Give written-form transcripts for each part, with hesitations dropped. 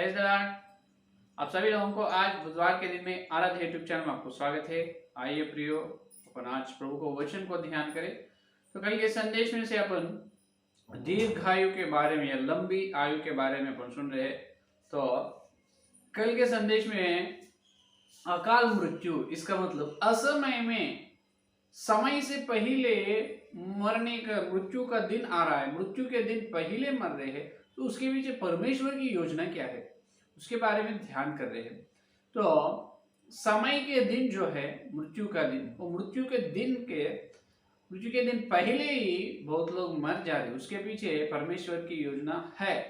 Praise the Lord. आप सभी लोगों को आज बुधवार के दिन में आराध्य यूट्यूब चैनल में आपको स्वागत है। आइए प्रियो, अपन आज प्रभु को वचन को ध्यान करें। तो कल के संदेश में से अपन दीर्घायु के बारे में या लंबी आयु के बारे में अपन सुन रहे हैं। तो कल के संदेश में अकाल मृत्यु, इसका मतलब असमय में समय से पहले मरने का, मृत्यु का दिन आ रहा है, मृत्यु के दिन पहले मर रहे हैं, तो उसके पीछे परमेश्वर की योजना क्या है उसके बारे में ध्यान कर रहे हैं। तो समय के दिन जो है, मृत्यु का दिन, वो मृत्यु के दिन पहले ही बहुत लोग मर जा रहे, उसके पीछे परमेश्वर की योजना है।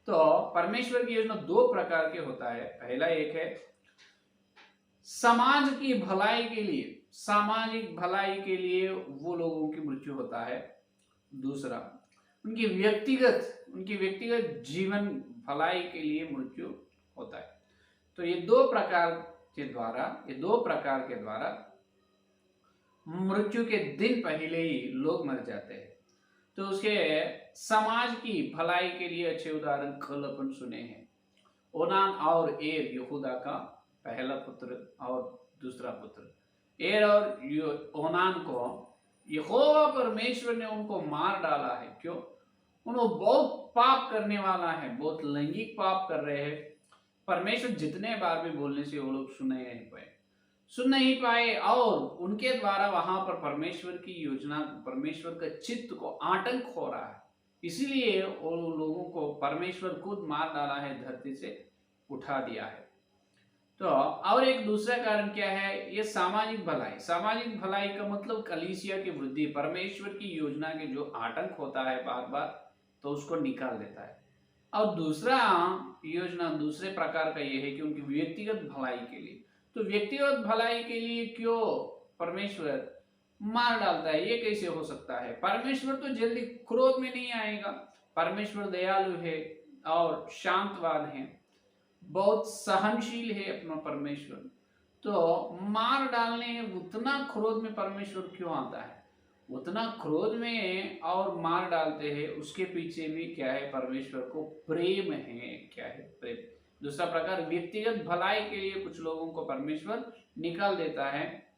तो परमेश्वर की योजना दो प्रकार के होता है। पहला एक है समाज की भलाई के लिए, सामाजिक भलाई के लिए वो लोगों की मृत्यु होता है। दूसरा उनकी व्यक्तिगत जीवन भलाई के लिए मृत्यु होता है। तो ये दो प्रकार के द्वारा मृत्यु के दिन पहले ही लोग मर जाते हैं। तो उसके समाज की भलाई के लिए अच्छे उदाहरण कल अपन सुने हैं। ओनान और एर, यहूदा का पहला पुत्र और दूसरा पुत्र। एर और ओनान को यहोवा परमेश्वर ने उनको मार डाला है। क्यों? उन्होंने बहुत पाप करने वाला है, बहुत लैंगिक पाप कर रहे हैं। परमेश्वर जितने बार भी बोलने से वो लोग सुन नहीं पाए और उनके द्वारा वहां पर परमेश्वर की योजना, परमेश्वर का चित्त को आतंक हो रहा है। इसीलिए उन लोगों को परमेश्वर खुद मार डाला है, धरती से उठा दिया है। तो और एक दूसरा कारण क्या है? ये सामाजिक भलाई का मतलब कलीसिया की वृद्धि, परमेश्वर की योजना के जो आतंक होता है बार बार, तो उसको निकाल देता है। और दूसरा योजना, दूसरे प्रकार का ये है कि उनकी व्यक्तिगत भलाई के लिए। तो व्यक्तिगत भलाई के लिए क्यों परमेश्वर मार डालता है? ये कैसे हो सकता है? परमेश्वर तो जल्दी क्रोध में नहीं आएगा। परमेश्वर दयालु है और शांतवान है, बहुत सहनशील है अपना परमेश्वर। तो मार डालने, उतना क्रोध में परमेश्वर क्यों आता है? उतना क्रोध में और मार डालते हैं, उसके पीछे भी क्या है? परमेश्वर को प्रेम है। क्या है? प्रेम। दूसरा प्रकार, व्यक्तिगत भलाई के लिए कुछ लोगों को परमेश्वर निकाल देता है,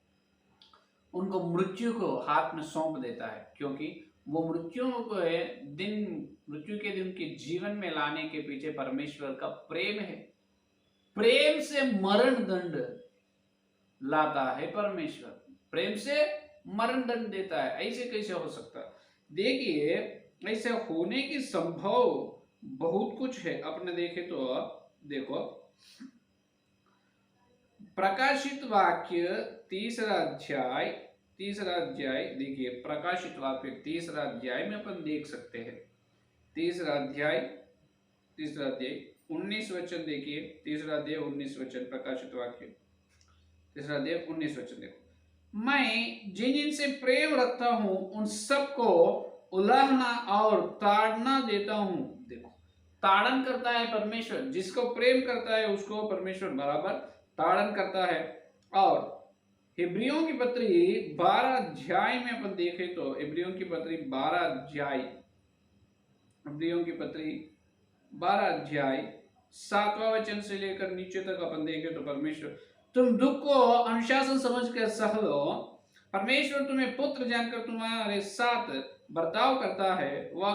उनको मृत्यु को हाथ में सौंप देता है, क्योंकि वो मृत्यु के दिन के जीवन में लाने के पीछे परमेश्वर का प्रेम है। प्रेम से मरण दंड लाता है परमेश्वर, प्रेम से मरण दंड देता है। ऐसे कैसे हो सकता? देखिए, ऐसे होने की संभव बहुत कुछ है। अपने देखे तो देखो, प्रकाशित वाक्य तीसरा अध्याय देखिए, प्रकाशित वाक्य तीसरा अध्याय में अपन देख सकते हैं। तीसरा अध्याय 19 वचन देखिए। तीसरा अध्याय 19 वचन, प्रकाशित वाक्य तीसरा अध्याय 19 वचन देखो। मैं जिन से प्रेम रखता हूं उन सबको उलाहना और ताड़ना देता हूं। देखो, ताड़न करता है परमेश्वर, जिसको प्रेम करता है उसको परमेश्वर बराबर ताड़न करता है। और इब्रियों की पत्री 12 अध्याय में अपन देखें तो इब्रियों की पत्री 12 अध्याय 7वां वचन से लेकर नीचे तक अपन देखें तो परमेश्वर, तुम दुख को अनुशासन समझकर सह लो। परमेश्वर तुम्हें पुत्र जानकर तुम्हारे साथ बर्ताव करता है। वह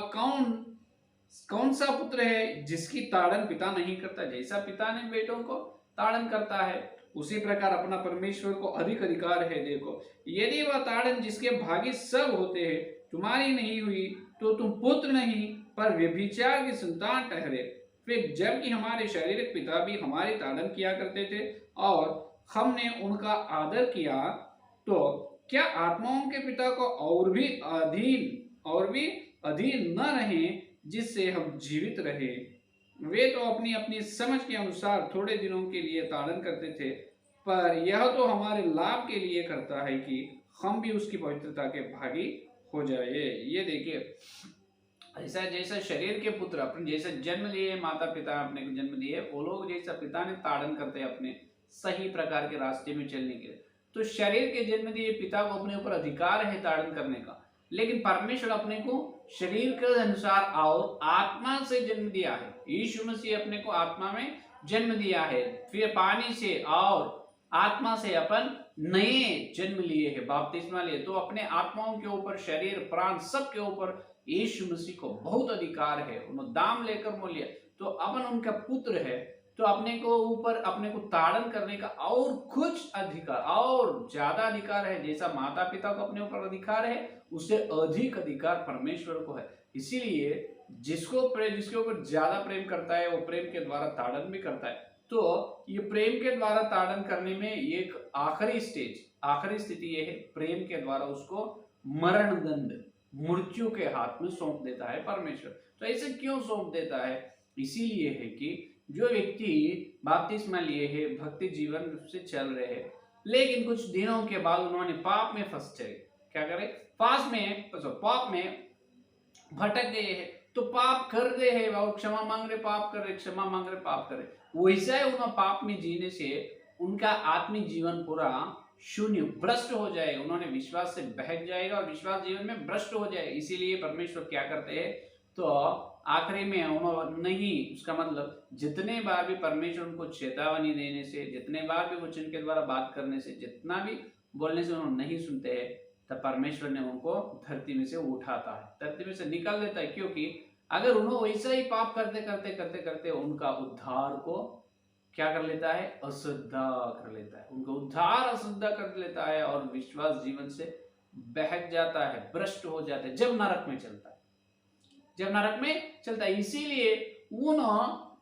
कौन सा पुत्र है जिसकी ताड़न पिता नहीं करता? जैसा पिता ने बेटों को ताड़न करता है, उसी प्रकार अपना परमेश्वर को अधिक अधिकार है। देखो, यदि वह ताड़न जिसके भागी सब होते हैं तुम्हारी नहीं हुई, तो तुम पुत्र नहीं पर व्यभिचार की संतान ठहरे। फिर जबकि हमारे शारीरिक पिता भी हमारी ताड़न किया करते थे और हमने उनका आदर किया, तो क्या आत्माओं के पिता को और भी अधीन न रहे, जिससे हम जीवित रहे? वे तो अपनी अपनी समझ के अनुसार थोड़े दिनों के लिए ताड़न करते थे, पर यह तो हमारे लाभ के लिए करता है कि हम भी उसकी पवित्रता के भागी हो जाए। ये देखिए, ऐसा जैसा शरीर के पुत्र अपने जैसा जन्म लिए, माता पिता अपने को जन्म दिए, वो लोग जैसा पिता ने ताड़न करते हैं अपने सही प्रकार के रास्ते में चलने के लिए, तो शरीर के जन्म दिए पिता को अपने ऊपर अधिकार है ताड़न करने का। लेकिन परमेश्वर अपने को शरीर के अनुसार और आत्मा से जन्म दिया है। यीशु मसीह अपने को आत्मा में जन्म दिया है, फिर पानी से और आत्मा से अपन नए जन्म लिए हैं, बपतिस्मा लिए। तो अपने आत्माओं के ऊपर, शरीर प्राण सब के ऊपर यीशु मसीह को बहुत अधिकार है। उन्होंने दाम लेकर मोल लिया, तो अपन उनका पुत्र है, तो अपने को ऊपर अपने को ताड़न करने का और कुछ अधिकार, और ज्यादा अधिकार है। जैसा माता पिता को अपने ऊपर अधिकार है, उससे अधिक अधिकार परमेश्वर को है। इसीलिए जिसके ऊपर ज्यादा प्रेम करता है, वो प्रेम के द्वारा ताड़न भी करता है। तो ये प्रेम के द्वारा ताड़न करने में एक आखिरी स्टेज, आखिरी स्थिति ये है, प्रेम के द्वारा उसको मरण दंड, मृत्यु के हाथ में सौंप देता है परमेश्वर। तो ऐसे क्यों सौंप देता है? इसीलिए है कि जो व्यक्ति बपतिस्मा लिए है, भक्ति जीवन से चल रहे हैं, लेकिन कुछ दिनों के बाद उन्होंने पाप में फंस गए, क्या करे, पाप में भटक गए हैं, तो पाप कर रहे हैं और क्षमा मांग रहे, पाप कर रहे, क्षमा मांग रहे, पाप कर रहे। वैसा है, उन्हें पाप में जीने से उनका आत्मिक जीवन पूरा शून्य, भ्रष्ट हो जाएगा। उन्होंने विश्वास से बहक जाएगा और विश्वास जीवन में भ्रष्ट हो जाए। इसीलिए परमेश्वर क्या करते हैं, तो आखिरी में उन्होंने नहीं, उसका मतलब जितने बार भी परमेश्वर उनको चेतावनी देने से, जितने बार भी वचन के द्वारा बात करने से, जितना भी बोलने से उन्होंने नहीं सुनते हैं, तब परमेश्वर ने उनको धरती में से उठाता है, धरती में से निकाल देता है। क्योंकि अगर उन्होंने वैसा ही पाप करते करते करते करते उनका उद्धार को क्या कर लेता है, अशुद्ध कर लेता है, उनका उद्धार अशुद्ध कर लेता है और विश्वास जीवन से बहक जाता है, भ्रष्ट हो जाता है, जब नरक में चलता है, जब नरक में चलता है। इसीलिए उन्होंने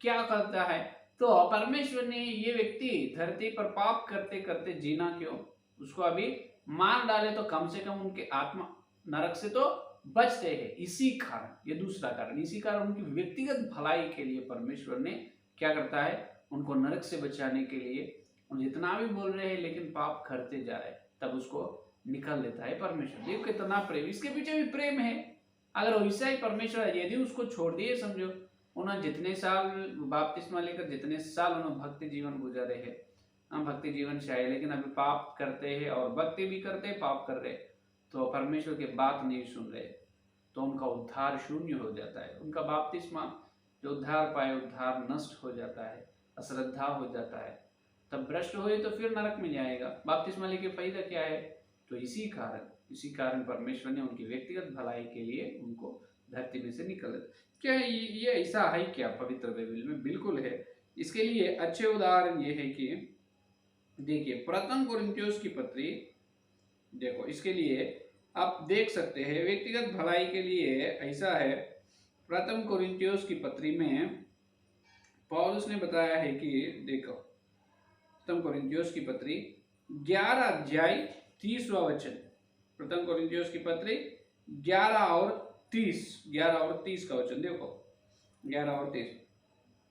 क्या करता है, तो परमेश्वर ने ये व्यक्ति धरती पर पाप करते करते जीना क्यों, उसको अभी मार डाले तो कम से कम उनके आत्मा नरक से तो बचते हैं। इसी कारण, ये दूसरा कारण, इसी कारण उनकी व्यक्तिगत भलाई के लिए परमेश्वर ने क्या करता है, उनको नरक से बचाने के लिए, जितना भी बोल रहे हैं लेकिन पाप करते जा रहे, तब उसको निकाल देता है परमेश्वर। देखो कितना प्रेम, इसके पीछे भी प्रेम है। अगर वैसा ही परमेश्वर यदि उसको छोड़ दिए, समझो उन्होंने जितने साल बपतिस्मा लेकर, जितने साल उन्होंने भक्ति जीवन गुजारे हैं, हम भक्ति जीवन से आए, लेकिन अभी पाप करते हैं और भक्ति भी करते हैं, पाप कर रहे, तो परमेश्वर की बात नहीं सुन रहे, तो उनका उद्धार शून्य हो जाता है। उनका बपतिस्मा जो उद्धार पाए, उद्धार नष्ट हो जाता है, अश्रद्धा हो जाता है, तब भ्रष्ट हुए तो फिर नरक में जाएगा। बपतिस्मा लेके फायदा क्या है? तो इसी कारण परमेश्वर ने उनकी व्यक्तिगत भलाई के लिए उनको धरती में से निकल दिया। क्या ये ऐसा है क्या पवित्र बाइबल में? बिल्कुल है। इसके लिए अच्छे उदाहरण ये है कि देखिए, प्रथम कोरिन्थियोस की पत्री, देखो इसके लिए आप देख सकते हैं, व्यक्तिगत भलाई के लिए ऐसा है। प्रथम कोरिन्थियोस की पत्री में पौलुस ने बताया है कि देखो, प्रथम कोरिन्थियोस की पत्री 11 अध्याय 30वां वचन, प्रथम कोरिन्थियोस की पत्री 11 और 30 का वचन देखो, 11 और 30।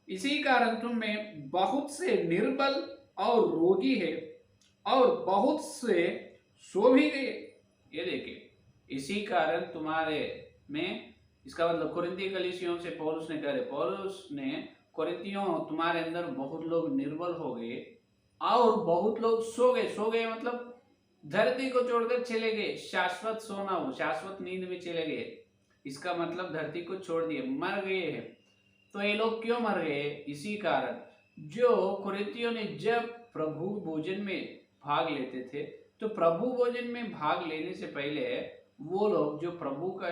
इसी कारण तुम में बहुत से निर्बल और रोगी है और बहुत से सो भी गए। ये देखिए, इसी कारण तुम्हारे में, इसका मतलब कोरिन्थी कलीसियों से पौलुस ने कह रहे, पौलुस ने कोरिन्थियों, तुम्हारे अंदर बहुत लोग निर्बल हो गए और बहुत लोग सो गए मतलब धरती को छोड़कर चले गए, शाश्वत सोना, हो शाश्वत नींद में चले गए। इसका मतलब धरती को छोड़ दिए, मर गए हैं। तो ये लोग क्यों मर गए? इसी कारण, जो कोरिन्थियों ने जब प्रभु भोजन में भाग लेते थे, तो प्रभु भोजन में भाग लेने से पहले वो लोग जो प्रभु का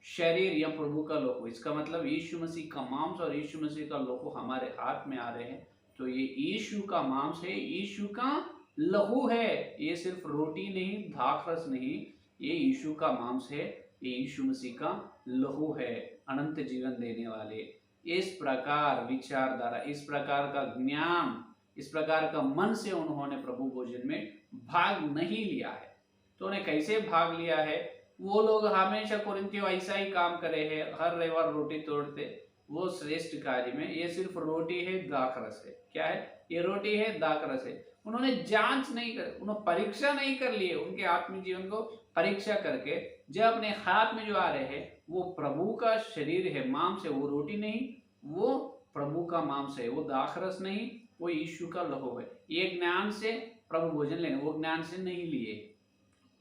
शरीर या प्रभु का लोहो, इसका मतलब यीशु मसीह का मांस और यीशु मसीह का लोहो हमारे हाथ में आ रहे हैं, तो ये यीशु का मांस है, यीशु का लहू है। ये सिर्फ रोटी नहीं, दाखरस नहीं, ये यीशु का मांस है, ये यीशु मसीह का लहू है, अनंत जीवन देने वाले। इस प्रकार विचारधारा, इस प्रकार का ज्ञान, इस प्रकार का मन से उन्होंने प्रभु भोजन में भाग नहीं लिया है। तो उन्हें कैसे भाग लिया है? वो लोग हमेशा कोरिन्थियों ऐसा ही काम करे हैं, हर रविवार रोटी तोड़ते, वो श्रेष्ठ कार्य में, ये सिर्फ रोटी है, दाखरस है। क्या है? ये रोटी है, दाखरस है। उन्होंने जांच नहीं कर, उन्होंने परीक्षा नहीं कर लिए, उनके आत्मिक जीवन को परीक्षा करके जब अपने हाथ में जो आ रहे हैं वो प्रभु का शरीर है, मांस है, वो रोटी नहीं, वो प्रभु का मांस है, वो दाखरस नहीं, वो यीशु का लहू है। ये ज्ञान से प्रभु भोजन लेने, वो ज्ञान से नहीं लिए,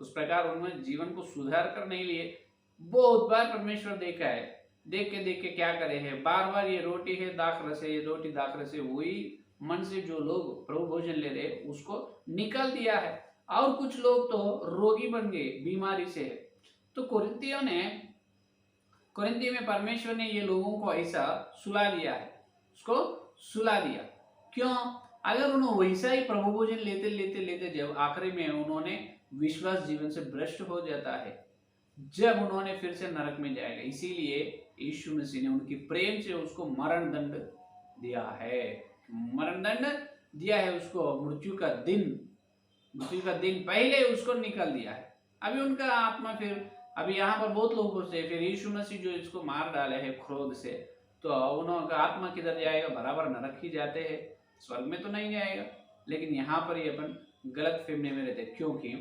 उस प्रकार उन्होंने जीवन को सुधार कर नहीं लिए। बहुत बार परमेश्वर देखा है, देख के क्या करे है, बार बार ये रोटी है दाख रस है, ये रोटी दाख रस है, वही मन से जो लोग प्रभु भोजन ले रहे उसको निकल दिया है। और कुछ लोग तो रोगी बन गए, बीमारी से है। तो कुरिन्ती में परमेश्वर ने ये लोगों को ऐसा सुला दिया है, उसको सुला दिया। क्यों? अगर उन्होंने वैसा ही प्रभु भोजन लेते लेते लेते जब आखिरी में उन्होंने विश्वास जीवन से भ्रष्ट हो जाता है, जब उन्होंने फिर से नरक में जाएगा। इसीलिए यीशु मसीह ने उनकी प्रेम से उसको मरण दंड दिया है, मरण दंड दिया है उसको, मृत्यु का दिन पहले उसको निकल दिया है। अभी उनका आत्मा फिर अभी यहाँ पर बहुत लोगों से फिर यीशु मसीह जो इसको मार डाले है क्रोध से, तो उनका आत्मा किधर जाएगा? बराबर नरक ही जाते हैं, स्वर्ग में तो नहीं जाएगा। लेकिन यहाँ पर ये अपन गलत फहमी में रहते, क्योंकि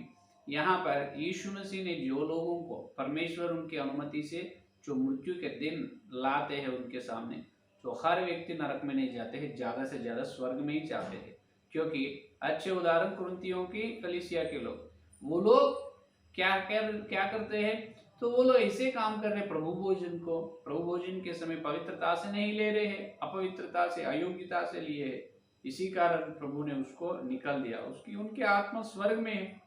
यहाँ पर यीशु मसीह ने जो लोगों को परमेश्वर उनकी अनुमति से जो मृत्यु के दिन लाते हैं उनके सामने, तो हर व्यक्ति नरक में नहीं जाते हैं, ज्यादा से ज्यादा स्वर्ग में ही जाते हैं। क्योंकि अच्छे उदाहरण कुरिन्थियों की कलीसिया के लोग, वो लोग क्या करते हैं? तो वो लोग ऐसे काम कर रहे, प्रभु भोजन के समय पवित्रता से नहीं ले रहे हैं, अपवित्रता से, अयोग्यता से लिए है। इसी कारण प्रभु ने उसको निकल दिया, उनके आत्मा स्वर्ग में है।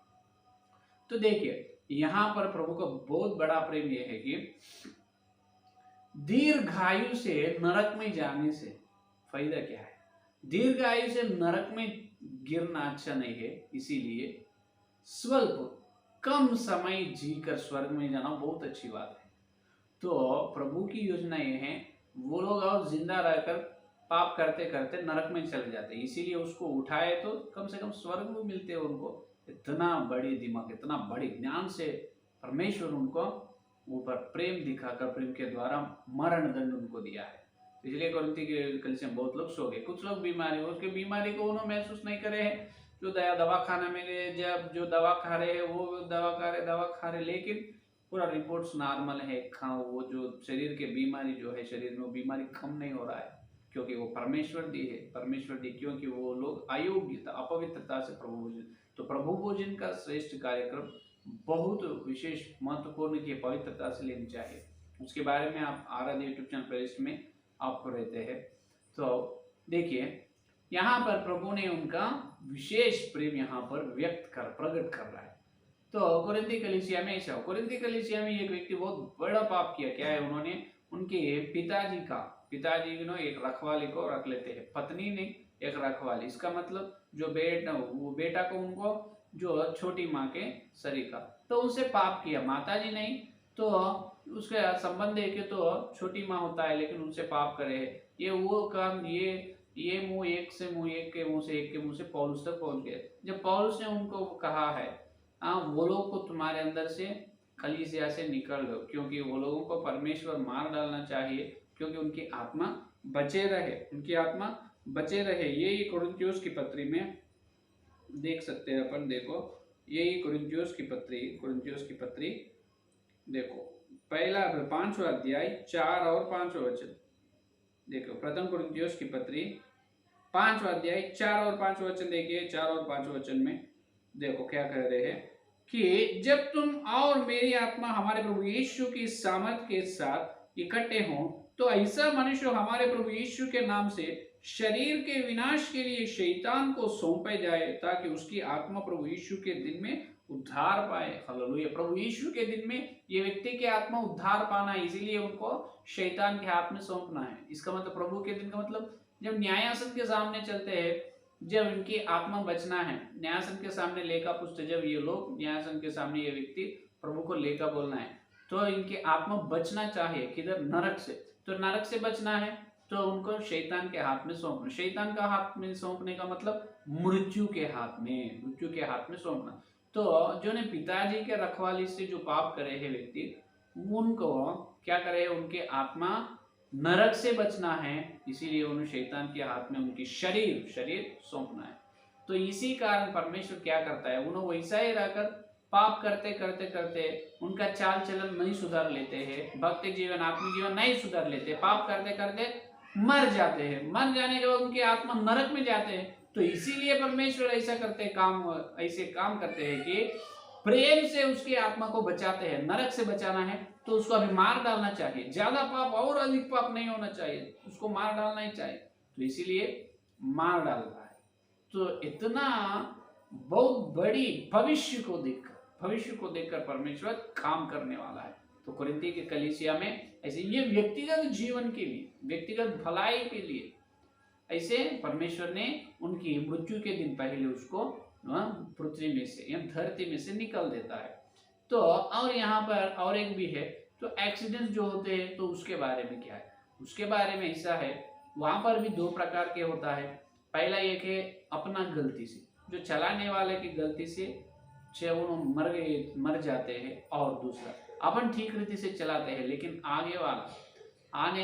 तो देखिए यहाँ पर प्रभु का बहुत बड़ा प्रेम यह है कि दीर्घायु से नरक में जाने से फायदा क्या है? दीर्घायु से नरक में गिरना अच्छा नहीं है। इसीलिए स्वल्प कम समय जीकर स्वर्ग में जाना बहुत अच्छी बात है। तो प्रभु की योजना ये है, वो लोग और जिंदा रहकर पाप करते करते नरक में चले जाते, इसीलिए उसको उठाए तो कम से कम स्वर्ग में मिलते हैं उनको। इतना बड़ी दिमाग, इतना बड़ी ज्ञान से परमेश्वर उनको ऊपर प्रेम दिखाकर, प्रेम के द्वारा मरण दंड उनको दिया है। इसलिए कुरिन्थी के कलीसिया में बहुत लोग सो गए, कुछ लोग बीमारी, उसके बीमारी को उन्होंने महसूस नहीं करे हैं। जो दवा खाना में गए, जब जो दवा खा रहे हैं वो दवा खा रहे, लेकिन पूरा रिपोर्ट्स नॉर्मल है। वो जो शरीर के बीमारी जो है, शरीर में वो बीमारी कम नहीं हो रहा है, क्योंकि वो परमेश्वर दी है, क्योंकि वो लोग अयोग्यता, अपवित्रता से प्रभु भोजन। तो प्रभु भोजन का श्रेष्ठ कार्यक्रम बहुत विशेष महत्वपूर्ण की पवित्रता से लेनी चाहिए। उसके बारे में आप आराध्य यूट्यूब चैनल प्लेलिस्ट में आपको रहते हैं। तो देखिए यहाँ पर प्रभु ने उनका विशेष प्रेम यहाँ पर प्रकट कर रहा है। तो कुरिन्थी कलीसिया में ऐसा, कुरिन्थी कलीसिया में एक व्यक्ति बहुत बड़ा पाप किया। क्या है? उन्होंने उनके पिताजी ने एक रखवाली को रख लेते हैं, पत्नी ने एक रखवाली। इसका मतलब जो बेटा को उनको जो छोटी माँ के शरीर का, तो उनसे पाप किया। माताजी नहीं तो उसके संबंध है कि तो छोटी माँ होता है, लेकिन उनसे पाप करे है। ये वो काम, ये मुंह एक के मुंह से पौलुस तक पहुंच गए। जब पौलुस ने उनको कहा है, वो लोग को तुम्हारे अंदर से कलीसिया से निकल लो, क्योंकि वो लोगों को परमेश्वर मार डालना चाहिए, क्योंकि उनकी आत्मा बचे रहे। यही कुरिन्थियोस की पत्री में देख सकते हैं अपन। देखो यही कुरिन्थियोस की पत्री देखो, पहला 5वां अध्याय 4 और 5वां वचन देखो। प्रथम कुरिन्थियोस की पत्री 5वां अध्याय 4 और 5वां वचन देखिए। 4 और 5वां वचन में देखो क्या कह रहे हैं कि जब तुम और मेरी आत्मा हमारे प्रभु यीशु की सामर्थ के साथ इकट्ठे हों, तो ऐसा मनुष्य हमारे प्रभु यीशु के नाम से शरीर के विनाश के लिए शैतान को सौंपे जाए, ताकि उसकी आत्मा प्रभु यीशु के दिन में उद्धार पाए। हालेलुया। प्रभु यीशु के दिन में ये व्यक्ति की आत्मा उद्धार पाना है, इसीलिए उनको शैतान के हाथ में सौंपना है। इसका मतलब प्रभु के दिन का मतलब जब न्यायासन के सामने चलते हैं, जब इनकी आत्मा बचना है, न्यायासन के सामने लेखा पूछते, जब ये लोग न्यायासन के सामने ये व्यक्ति प्रभु को लेखा बोलना है, तो इनकी आत्मा बचना चाहिए किधर? नरक से। तो नरक से बचना है तो उनको शैतान के हाथ में सौंपना। शैतान का हाथ में सौंपने का मतलब मृत्यु के हाथ में सौंपना। तो जो ने पिताजी के रखवाली से जो पाप करे हैं व्यक्ति, उनको क्या करे? उनके आत्मा नरक से बचना है, इसीलिए उन्हें शैतान के हाथ में उनकी शरीर सौंपना है। तो इसी कारण परमेश्वर क्या करता है, उन्हें वैसा ही रहकर पाप करते उनका चाल चलन नहीं सुधार लेते हैं, भक्ति जीवन, आत्मिक जीवन नहीं सुधार लेते, पाप करते मर जाते हैं। मर जाने के बाद उनकी आत्मा नरक में जाते हैं। तो इसीलिए परमेश्वर ऐसे काम करते हैं कि प्रेम से उसकी आत्मा को बचाते हैं। नरक से बचाना है तो उसको अभी मार डालना चाहिए, ज्यादा पाप और अधिक पाप नहीं होना चाहिए, उसको मार डालना ही चाहिए, तो इसीलिए मार डाल रहा है। तो इतना बहुत बड़ी भविष्य को देखकर परमेश्वर काम करने वाला है। तो कुरिन्थी के कलीसिया में ऐसे ये व्यक्तिगत जीवन के लिए, व्यक्तिगत भलाई के लिए ऐसे परमेश्वर ने उनकी मृत्यु के दिन पहले उसको पृथ्वी में से या धरती में से निकल देता है। तो और यहाँ पर और एक भी है, तो एक्सीडेंट जो होते हैं तो उसके बारे में क्या है, उसके बारे में ऐसा है, वहां पर भी दो प्रकार के होता है। पहला एक है अपना गलती से, जो चलाने वाले की गलती से मर जाते हैं, और दूसरा अपन ठीक रीति से चलाते हैं लेकिन आने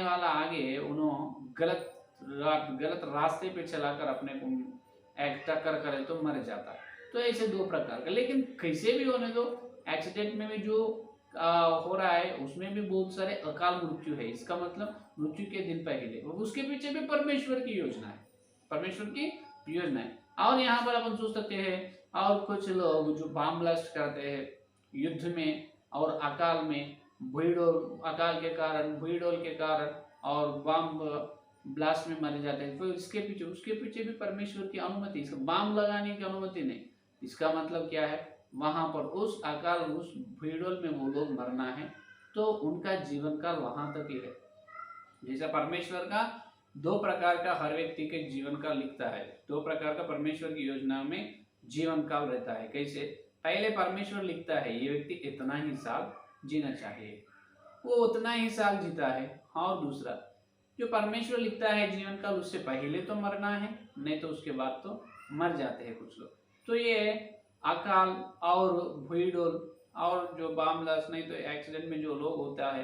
वाला आगे उन्होंने गलत रास्ते पे चलाकर अपने को टक्कर करे तो मर जाता है। तो ऐसे दो प्रकार का, लेकिन कैसे भी होने दो, एक्सीडेंट में भी जो हो रहा है उसमें भी बहुत सारे अकाल मृत्यु है। इसका मतलब मृत्यु के दिन पहले, उसके पीछे भी परमेश्वर की योजना है, परमेश्वर की योजना है। और यहाँ पर अपन सोच सकते हैं, और कुछ लोग जो बम ब्लास्ट करते हैं युद्ध में और अकाल में, अकाल के कारण, भूडोल के कारण और बम ब्लास्ट में मारे जाते हैं, तो इसके पीछे उसके पीछे भी परमेश्वर की अनुमति, इसका बम लगाने की अनुमति नहीं। इसका मतलब क्या है, वहां पर उस अकाल, उस भूडोल में वो लोग मरना है तो उनका जीवन काल वहां तक ही है। जैसा परमेश्वर का दो प्रकार का हर व्यक्ति के जीवन काल लिखता है, दो प्रकार का परमेश्वर की योजना में जीवन काल रहता है। कैसे, पहले परमेश्वर लिखता है ये व्यक्ति इतना ही साल जीना चाहिए, वो उतना ही साल जीता है। और दूसरा जो परमेश्वर लिखता है जीवन काल, उससे पहले तो मरना है, नहीं तो उसके बाद तो मर जाते हैं कुछ लोग। तो ये अकाल और भूडोल और जो बम ब्लास्ट, नहीं तो एक्सीडेंट में जो लोग होता है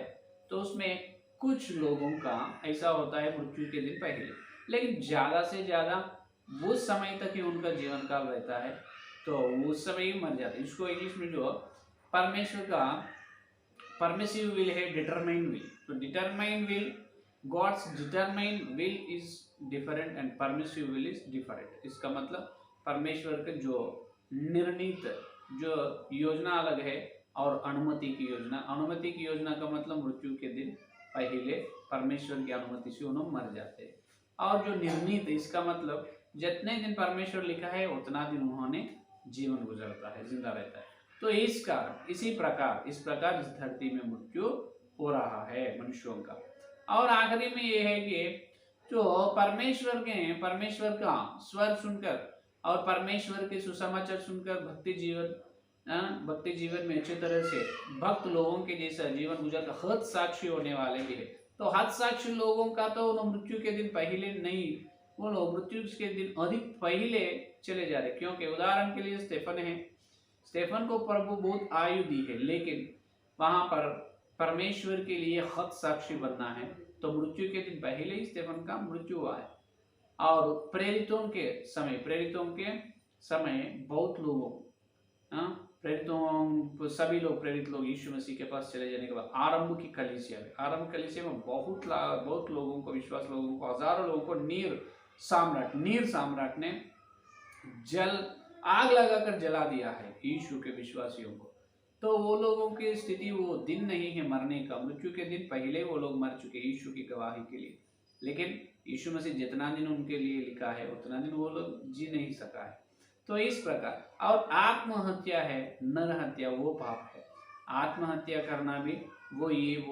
तो उसमें कुछ लोगों का ऐसा होता है मृत्यु के दिन पहले, लेकिन ज्यादा से ज्यादा वो समय तक ही उनका जीवन काल रहता है, तो उस समय ही मर जाते हैं। इसको इंग्लिश में जो परमेश्वर का परमिसिव विल है, डिटरमाइन विल, तो determine will, God's determine will is different and permissive will is different. इसका मतलब परमेश्वर का जो निर्णीत जो योजना अलग है और अनुमति की योजना का मतलब मृत्यु के दिन पहले परमेश्वर की अनुमति से उन्होंने मर जाते हैं। और जो निर्णीत, इसका मतलब जितने दिन परमेश्वर लिखा है उतना दिन उन्होंने जीवन गुजरता है, जिंदा रहता है। तो इस प्रकार इस धरती में मृत्यु हो रहा है मनुष्यों का। और आखिरी में ये है कि जो परमेश्वर का स्वर सुनकर और परमेश्वर के सुसमाचार सुनकर भक्ति जीवन में अच्छी तरह से भक्त लोगों के जैसा जीवन गुजर कर हत साक्षी होने वाले भी है। तो हत साक्षी लोगों का तो मृत्यु के दिन पहले नहीं, वो लोग मृत्यु के दिन अधिक पहले चले जा रहे, क्योंकि उदाहरण के लिए स्टेफन है, स्टेफन को प्रभु बहुत आयु दी है, लेकिन वहां पर परमेश्वर के लिए हत साक्षी बनना है तो मृत्यु के दिन पहले ही स्टेफन का मृत्यु हुआ है। और प्रेरितों के समय बहुत लोगों सभी लोग प्रेरित लोग यीशु मसीह के पास चले जाने के बाद आरंभ कलीसिया में बहुत लोगों को, विश्वास लोगों को, हजारों लोगों को नीर सम्राट ने आग लगाकर जला दिया है यीशु के विश्वासियों को। तो वो लोगों की स्थिति, वो दिन नहीं है मरने का, मृत्यु के दिन पहले वो लोग मर चुके यीशु की गवाही के लिए, लेकिन यीशु मसीह जितना दिन उनके लिए लिखा है उतना दिन वो लोग जी नहीं सका है। तो इस प्रकार, और आत्महत्या है, नर हत्या, वो पाप है। आत्महत्या करना भी वो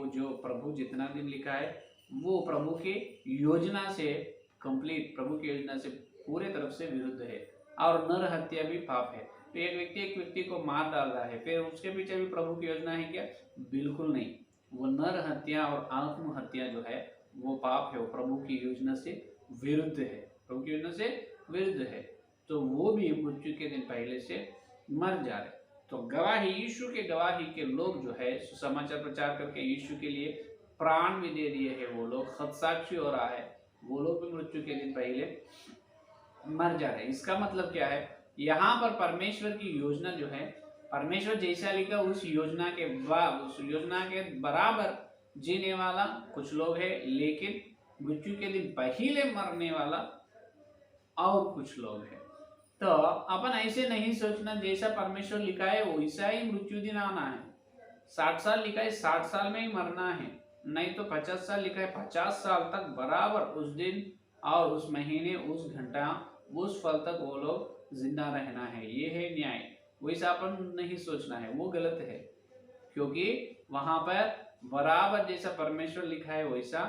जो प्रभु जितना दिन लिखा है वो प्रभु की योजना से प्रभु की योजना से पूरे तरफ से विरुद्ध है। और नर हत्या भी पाप है। तो एक व्यक्ति को मार डाल रहा है, फिर उसके पीछे भी प्रभु की योजना है क्या? बिल्कुल नहीं। वो नर हत्या और आत्महत्या जो है वो पाप है, वो प्रभु की योजना से विरुद्ध है, तो वो भी मृत्यु के दिन पहले से मर जा रहे। तो गवाही, यीशु के गवाही के लोग जो है सुसमाचार प्रचार करके यीशु के लिए प्राण भी दे दिए है, वो लोग हतसाक्षी हो रहा है, वो लोग भी मृत्यु के दिन पहले मर जा रहे हैं। इसका मतलब क्या है? यहाँ पर परमेश्वर की योजना जो है, परमेश्वर जैसा लिखा उस योजना के बराबर जीने वाला कुछ लोग है, लेकिन मृत्यु के दिन पहले मरने वाला और कुछ लोग है। तो अपन ऐसे नहीं सोचना जैसा परमेश्वर लिखा है वैसा ही मृत्यु दिन आना है। 60 साल लिखा है 60 साल में ही मरना है, नहीं तो 50 साल लिखा है 50 साल तक बराबर उस दिन और उस महीने उस घंटा उस फल तक वो लोग जिंदा रहना है। ये है न्याय। वैसा अपन नहीं सोचना है, वो गलत है, क्योंकि वहां पर बराबर जैसा परमेश्वर लिखा है वैसा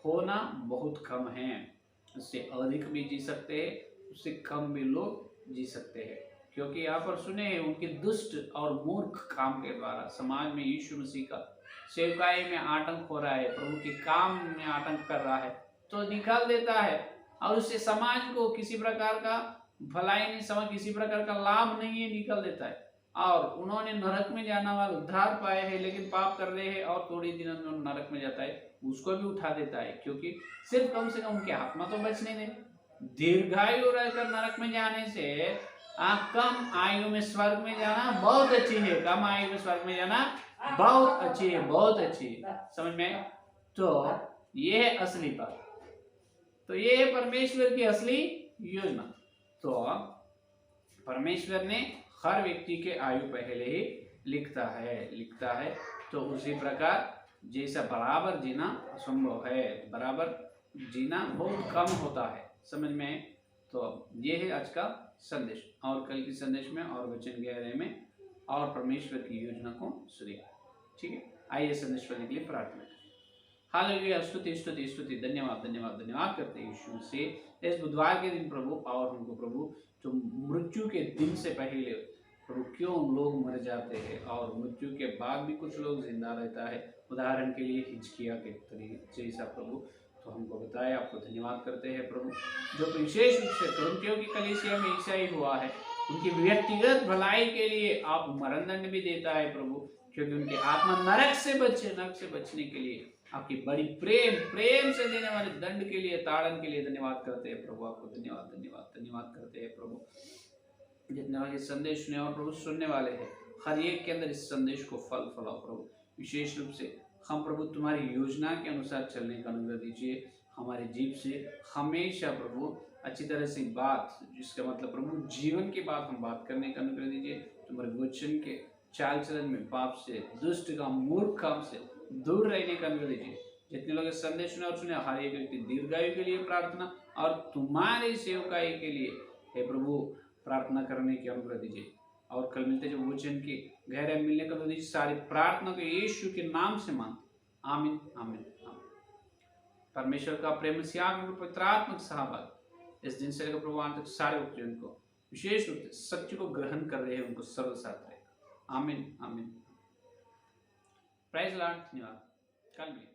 होना बहुत कम है। उससे अधिक भी जी सकते हैं, उससे कम भी लोग जी सकते हैं, क्योंकि यहाँ पर सुने हैं उनके दुष्ट और मूर्ख काम के द्वारा समाज में यीशु मसीह का सेवकाई में आतंक हो रहा है, प्रभु के काम में आतंक कर रहा है, तो निकाल देता है और उससे समाज को किसी प्रकार का भलाई नहीं, समझ किसी प्रकार का लाभ नहीं है, निकल देता है। और उन्होंने नरक में जाना वाला उद्धार पाए हैं, लेकिन पाप कर रहे हैं और थोड़ी दिन में नरक में जाता है, उसको भी उठा देता है, क्योंकि सिर्फ कम से कम उनकी आत्मा तो बचने दे। दीर्घायु रहकर नरक में जाने से कम आयु में स्वर्ग में जाना बहुत अच्छी है, कम आयु में स्वर्ग में जाना बहुत अच्छी है, बहुत अच्छी है, समझ में। तो ये है असली बात, तो ये है परमेश्वर की असली योजना। तो परमेश्वर ने हर व्यक्ति के आयु पहले ही लिखता है, तो उसी प्रकार जैसा बराबर जीना असंभव है, बराबर जीना बहुत कम होता है, समझ में। तो ये है आज का संदेश, और कल के संदेश में और वचन गहरे में और परमेश्वर की योजना को सुनिए, ठीक है। आइए संदेश पढ़ने के लिए प्रार्थना करें। हालेलुया, स्तुति स्तुति स्तुति, धन्यवाद धन्यवाद धन्यवाद करते हैं यीशु से इस बुधवार के दिन प्रभु, और हमको प्रभु जो मृत्यु के दिन से पहले प्रभु क्यों लोग मर जाते हैं और मृत्यु के बाद भी कुछ लोग जिंदा रहता है, उदाहरण के लिए हिजकिय्याह के तरीके जैसा प्रभु, तो हमको बताया, आपको धन्यवाद करते हैं प्रभु, जो विशेष रूप से तुरंतियों की कलीसिया में ऐसा ही हुआ है, उनकी व्यक्तिगत भलाई के लिए आप मरण दंड भी देता है प्रभु, क्योंकि उनकी आत्मा नरक से बचने के लिए आपकी बड़ी प्रेम से देने वाले दंड के लिए, ताड़न के लिए धन्यवाद करते हैं प्रभु, आपको धन्यवाद धन्यवाद धन्यवाद करते हैं प्रभु। जितने लोग इस संदेश सुने और प्रभु सुनने वाले हैं, हर एक के अंदर इस संदेश को फल फलाओ प्रभु, विशेष रूप से हम प्रभु तुम्हारी योजना के अनुसार चलने का अनुग्रह दीजिए, हमारे जीव से हमेशा प्रभु अच्छी तरह से बात, जिसका मतलब प्रभु जीवन की बात हम बात करने का अनुग्रह दीजिए, तुम्हारे वचन के चाल चलन में पाप से, दुष्ट काम, मूर्ख काम से दूर रहने का अनुग्रह दीजिए। जितने लोग इस संदेश सुने और सुने, हर एक व्यक्ति दीर्घायु के लिए प्रार्थना और तुम्हारी सेवकाई के लिए हे प्रभु प्रार्थना करने की अनुग्रह दीजिए, और कल मिलते जो वचन के गहरे मिलने का अनुग्रह दीजिए। सारी प्रार्थना को यीशु के नाम से मांगते, आमीन आमीन आमीन। परमेश्वर का प्रेम, पवित्र आत्मिक सहभाग इस दिन से लेकर प्रभु तक सारे उपजन को विशेष रूप से सत्य को ग्रहण कर रहे हैं उनको सर्वसाथ रहेगा, आमीन आमीन। प्राइज लॉर्ड, धन्यवाद, कल मिलेंगे।